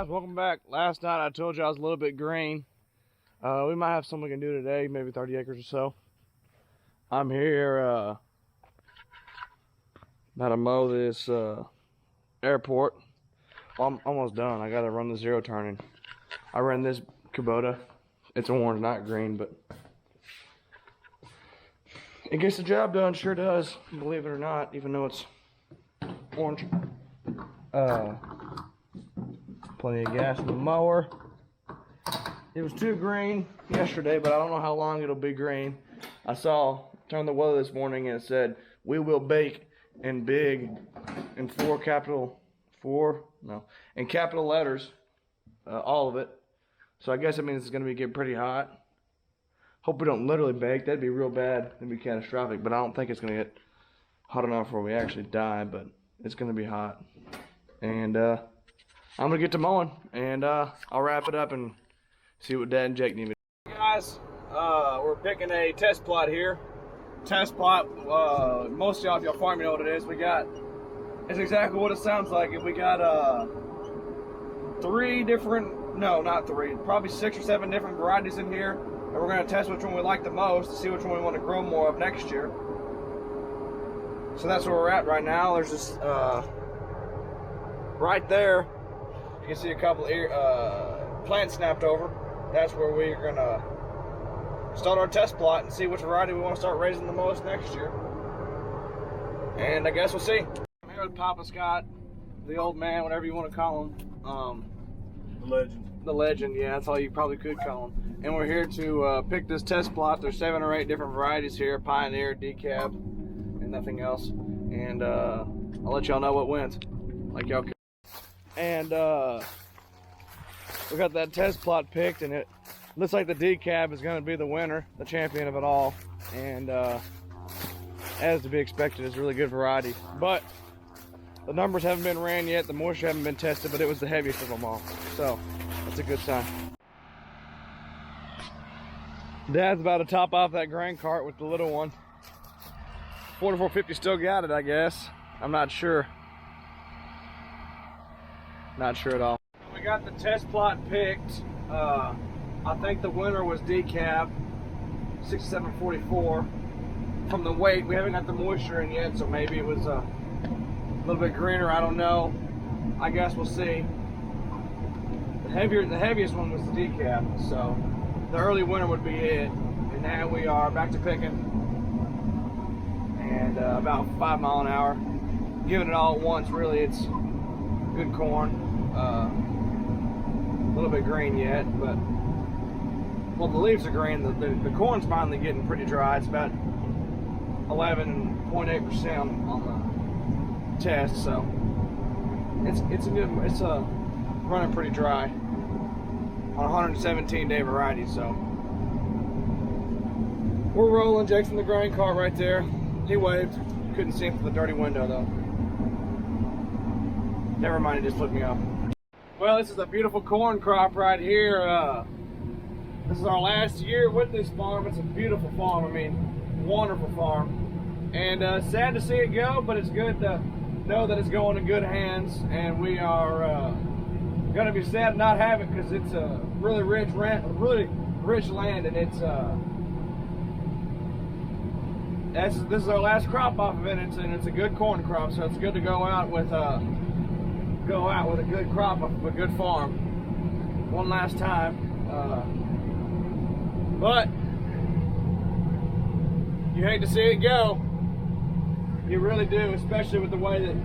Guys, welcome back. Last night I told you I was a little bit green. We might have something we can do today, maybe 30 acres or so. I'm here about to mow this airport. Well, I'm almost done. I gotta run the zero turning. I ran this Kubota. It's orange, not green, but it gets the job done. Sure does, believe it or not, even though it's orange. Plenty of gas in the mower. It was too green yesterday, but I don't know how long it'll be green. I turned the weather this morning and it said, "We will bake" in big, in capital letters, all of it. So I guess it means it's gonna be getting pretty hot. Hope we don't literally bake. That'd be real bad. That'd be catastrophic. But I don't think it's gonna get hot enough where we actually die. But it's gonna be hot. And I'm gonna get to mowing, and I'll wrap it up and see what Dad and Jake need me to do. Guys, we're picking a test plot here. Test plot. Most of y'all, if y'all farming, know what it is. It's exactly what it sounds like. We got probably 6 or 7 different varieties in here. And we're going to test which one we like the most to see which one we want to grow more of next year. So that's where we're at right now. There's this, right there, you can see a couple of plants snapped over. That's where we're going to start our test plot and see which variety we want to start raising the most next year. And I guess we'll see. I'm here with Papa Scott, the old man, whatever you want to call him. The legend. The legend, yeah, that's all you probably could call him. And we're here to pick this test plot. There's 7 or 8 different varieties here: Pioneer, Decab, and nothing else. And I'll let y'all know what wins, like y'all can. And we got that test plot picked, and it looks like the Decab is going to be the winner, the champion of it all. And as to be expected, it's a really good variety. But the numbers haven't been ran yet, the moisture haven't been tested, but it was the heaviest of them all. So that's a good sign. Dad's about to top off that grain cart with the little one. 4450 still got it, I guess. I'm not sure. Not sure at all. We got the test plot picked. I think the winner was Decab, 6744. From the weight, we haven't got the moisture in yet, so maybe it was a little bit greener. I don't know. I guess we'll see. The heaviest one was the Decab, so the early winner would be it. And now we are back to picking, and about 5 miles an hour. Giving it all at once. Really, it's good corn. A little bit green yet, but well, the leaves are green. The corn's finally getting pretty dry. It's about 11.8% on the test, so it's running pretty dry on 117-day variety. So we're rolling. Jake's in the grain cart right there. He waved. Couldn't see him through the dirty window though. Never mind, he just flipped me off. Well, this is a beautiful corn crop right here. This is our last year with this farm. It's a beautiful farm. I mean, wonderful farm. And sad to see it go, but it's good to know that it's going in good hands. And we are going to be sad to not have it, because it's a really rich land, and it's this is our last crop off of it, and it's a good corn crop. So it's good to go out with a good crop of a good farm one last time. But you hate to see it go. You really do, especially with the way that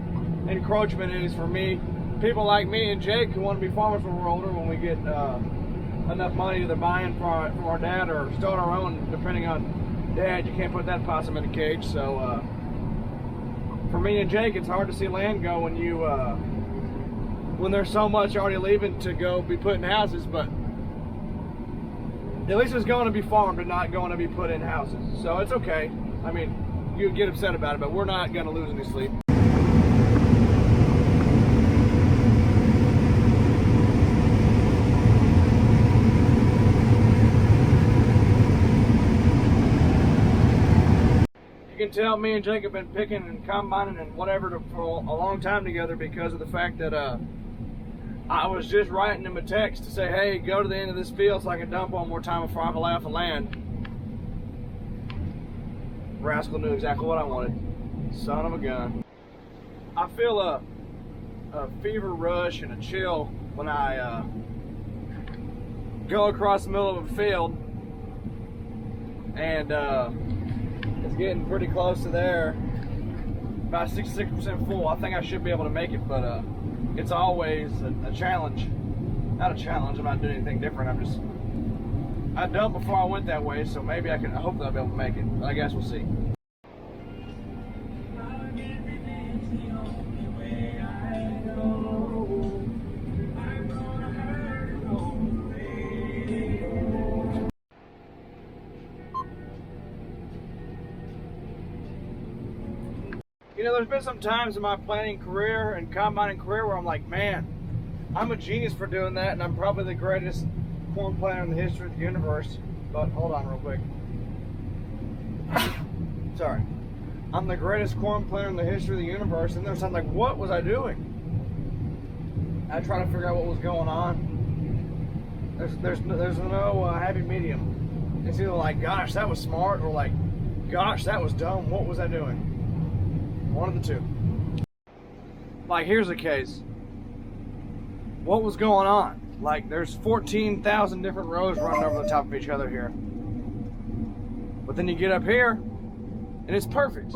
encroachment is for me. People like me and Jake who want to be farmers when we're older, when we get enough money, either buying from our dad or start our own, depending on Dad. You can't put that possum in a cage. So for me and Jake, it's hard to see land go when there's so much already leaving to go be put in houses. But at least it's going to be farmed and not going to be put in houses. So it's okay. I mean, you get upset about it, but we're not going to lose any sleep. You can tell me and Jake have been picking and combining and whatever for a long time together, because of the fact that I was just writing him a text to say, hey, go to the end of this field so I can dump one more time before I fly off the land. Rascal knew exactly what I wanted. Son of a gun. I feel a fever rush and a chill when I go across the middle of a field, and it's getting pretty close to there. About 66% full. I think I should be able to make it, but it's always a challenge. Not a challenge, I'm not doing anything different. I dumped before I went that way, so maybe hopefully I'll be able to make it. But I guess we'll see. You know, there's been some times in my planting career and combining career where I'm like, man, I'm a genius for doing that, and I'm probably the greatest corn planter in the history of the universe. But hold on real quick. Sorry. I'm the greatest corn planter in the history of the universe, and there's something like, what was I doing? I try to figure out what was going on. There's no happy medium. It's either like, gosh, that was smart, or like, gosh, that was dumb. What was I doing? One of the two. Like, here's the case. What was going on? Like, there's 14,000 different rows running over the top of each other here. But then you get up here, and it's perfect.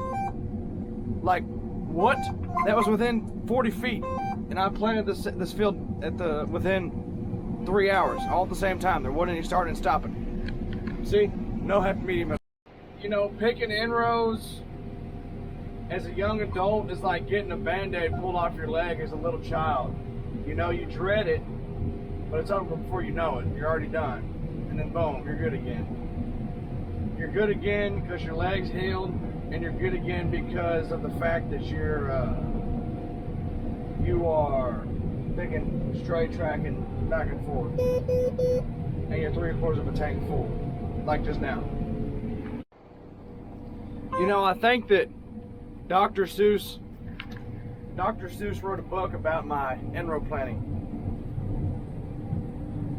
Like, what? That was within 40 feet. And I planted this field within 3 hours, all at the same time. There wasn't any starting and stopping. See? No happy medium. You know, picking inrows as a young adult is like getting a Band-Aid pulled off your leg as a little child. You know, you dread it, but it's over before you know it. You're already done. And then boom, you're good again. You're good again because your leg's healed, and you're good again because of the fact that you are picking straight tracking back and forth. And you're 3/4 of a tank full, like just now. You know, I think that Dr. Seuss wrote a book about my in-row planting.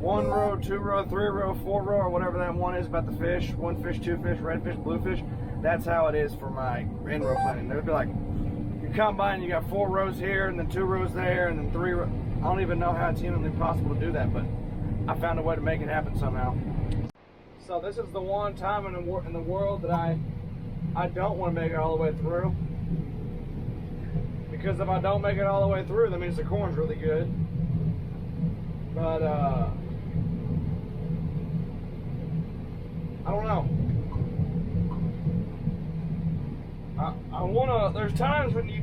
1 row, 2 row, 3 row, 4 row, or whatever that one is about the fish. 1 fish, 2 fish, red fish, blue fish. That's how it is for my in-row planting. They would be like, you combine, you got 4 rows here, and then 2 rows there, and then 3 rows. I don't even know how it's humanly possible to do that, but I found a way to make it happen somehow. So this is the one time in the world that I don't want to make it all the way through. Because if I don't make it all the way through, that means the corn's really good. But, I don't know. There's times when you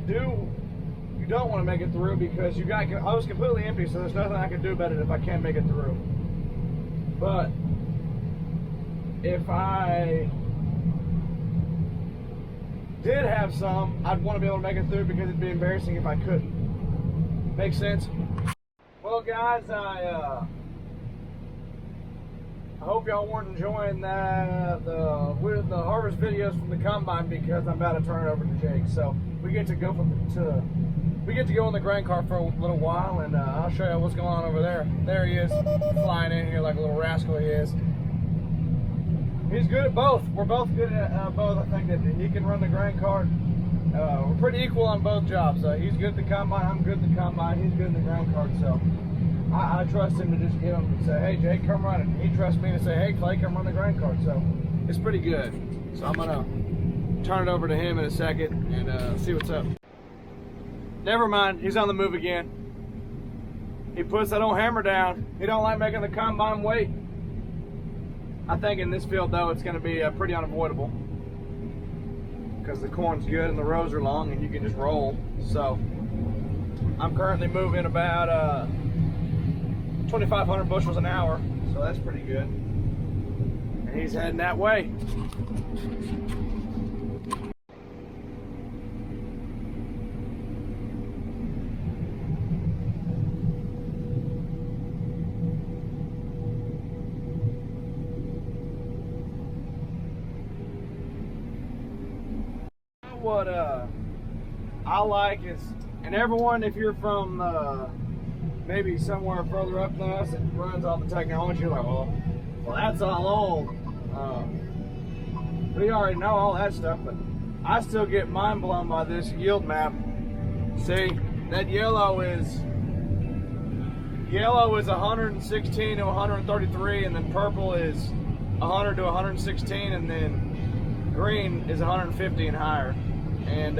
don't want to make it through because I was completely empty, so there's nothing I can do about it if I can't make it through. But, if I did have some, I'd want to be able to make it through because it'd be embarrassing if I couldn't. Make sense? Well, guys, I hope y'all weren't enjoying the harvest videos from the combine because I'm about to turn it over to Jake. So we get to go in the grain car for a little while, and I'll show you what's going on over there. There he is, flying in here like a little rascal he is. He's good at both. We're both good at both. I think that he can run the grain cart. We're pretty equal on both jobs. He's good at the combine. I'm good at the combine. He's good at the grain cart. So I trust him to just get him and say, hey, Jake, come run it. He trusts me to say, hey, Clay, come run the grain cart. So it's pretty good. So I'm going to turn it over to him in a second and see what's up. Never mind. He's on the move again. He puts that old hammer down. He don't like making the combine wait. I think in this field, though, it's going to be pretty unavoidable because the corn's good and the rows are long and you can just roll. So I'm currently moving about 2,500 bushels an hour, so that's pretty good. And he's heading that way. What I like is, and everyone, if you're from maybe somewhere further up than us, it runs all the technology. You're like, well, that's all old. We already know all that stuff, but I still get mind blown by this yield map. See, that yellow is 116 to 133, and then purple is 100 to 116, and then green is 150 and higher. And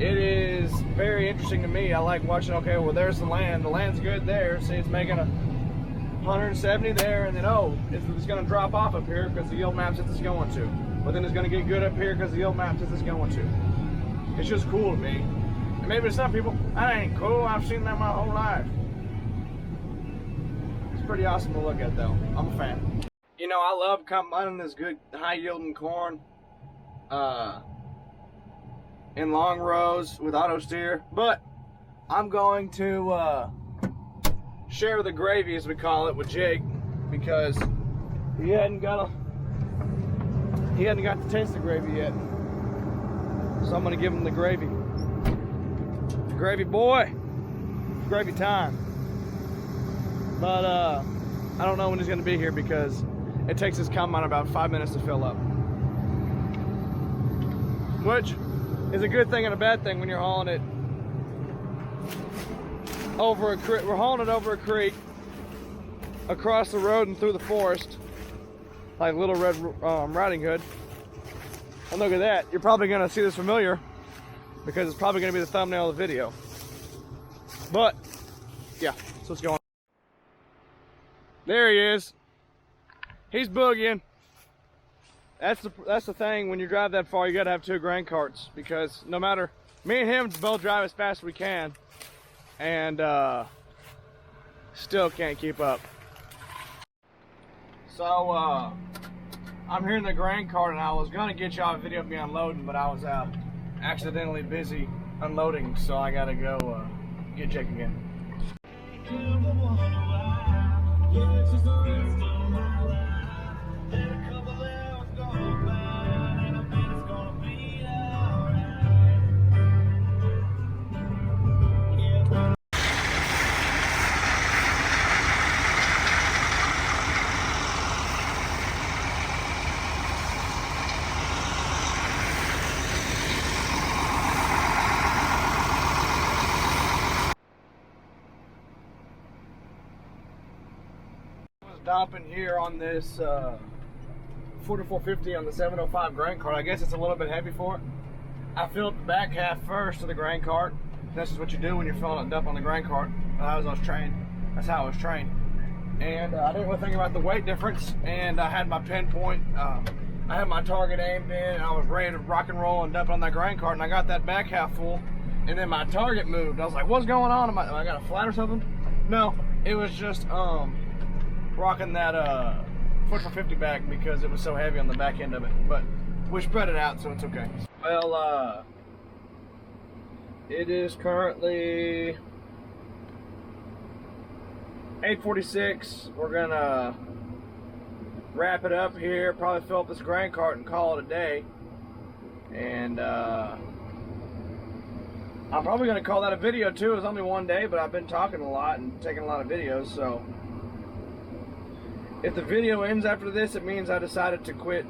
it is very interesting to me. I like watching, okay, well, there's the land. The land's good there. See, it's making a 170 there, and then, oh, it's going to drop off up here because the yield map says it's going to. But then it's going to get good up here because the yield map says it's going to. It's just cool to me. And maybe to some people, that ain't cool. I've seen that my whole life. It's pretty awesome to look at, though. I'm a fan. You know, I love combining this good high-yielding corn in long rows with auto steer, but I'm going to share the gravy, as we call it, with Jake, because he hadn't got to taste the gravy yet. So I'm gonna give him the gravy. Gravy boy, gravy time. But I don't know when he's gonna be here because it takes his combine about 5 minutes to fill up, which is a good thing and a bad thing when you're hauling it over a creek. We're hauling it over a creek, across the road and through the forest, like Little Red Riding Hood. And look at that. You're probably gonna see this familiar because it's probably gonna be the thumbnail of the video. But yeah, so let's go on. There he is. He's boogieing. That's the thing, when you drive that far, you gotta have 2 grain carts, because no matter, me and him both drive as fast as we can, and still can't keep up. So I'm here in the grain cart, and I was gonna get y'all a video of me unloading, but I was accidentally busy unloading, so I gotta go get Jake again. Dumping here on this 4450 on the 705 grain cart. I guess it's a little bit heavy for it. I filled the back half first of the grain cart. This is what you do when you're filling a dump on the grain cart. I was trained. That's how I was trained. And I didn't really think about the weight difference. And I had my pinpoint. I had my target aimed in, and I was ready to rock and roll and dump on that grain cart. And I got that back half full, and then my target moved. I was like, "What's going on? Am I got a flat or something?" No, it was just rocking that 4450 back because it was so heavy on the back end of it, but we spread it out, so it's okay. Well, it is currently 8:46. We're gonna wrap it up here, probably fill up this grain cart and call it a day. And I'm probably gonna call that a video too. It's only one day, but I've been talking a lot and taking a lot of videos, so if the video ends after this, it means I decided to quit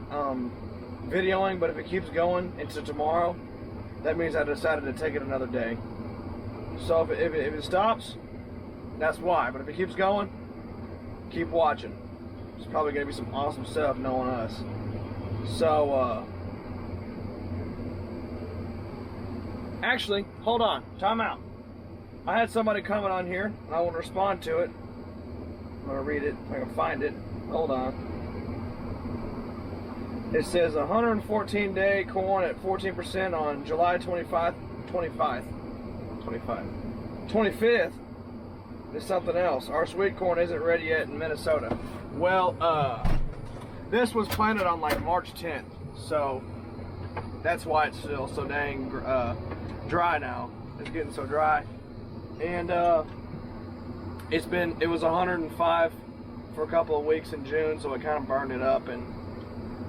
videoing, but if it keeps going into tomorrow, that means I decided to take it another day. So if it stops, that's why. But if it keeps going, keep watching. It's probably going to be some awesome stuff knowing us. So, actually, hold on. Time out. I had somebody comment on here, and I want to respond to it. I'm going to read it if I can find it. Hold on. It says 114-day corn at 14% on July 25th is something else. Our sweet corn isn't ready yet in Minnesota. Well, this was planted on like March 10th, so that's why it's still so dang dry now. It's getting so dry. And it was 105 for a couple of weeks in June, so it kind of burned it up, and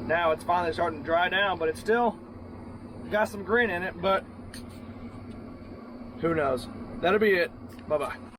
now it's finally starting to dry down, but it's still got some green in it, but who knows. that'll be it. Bye-bye.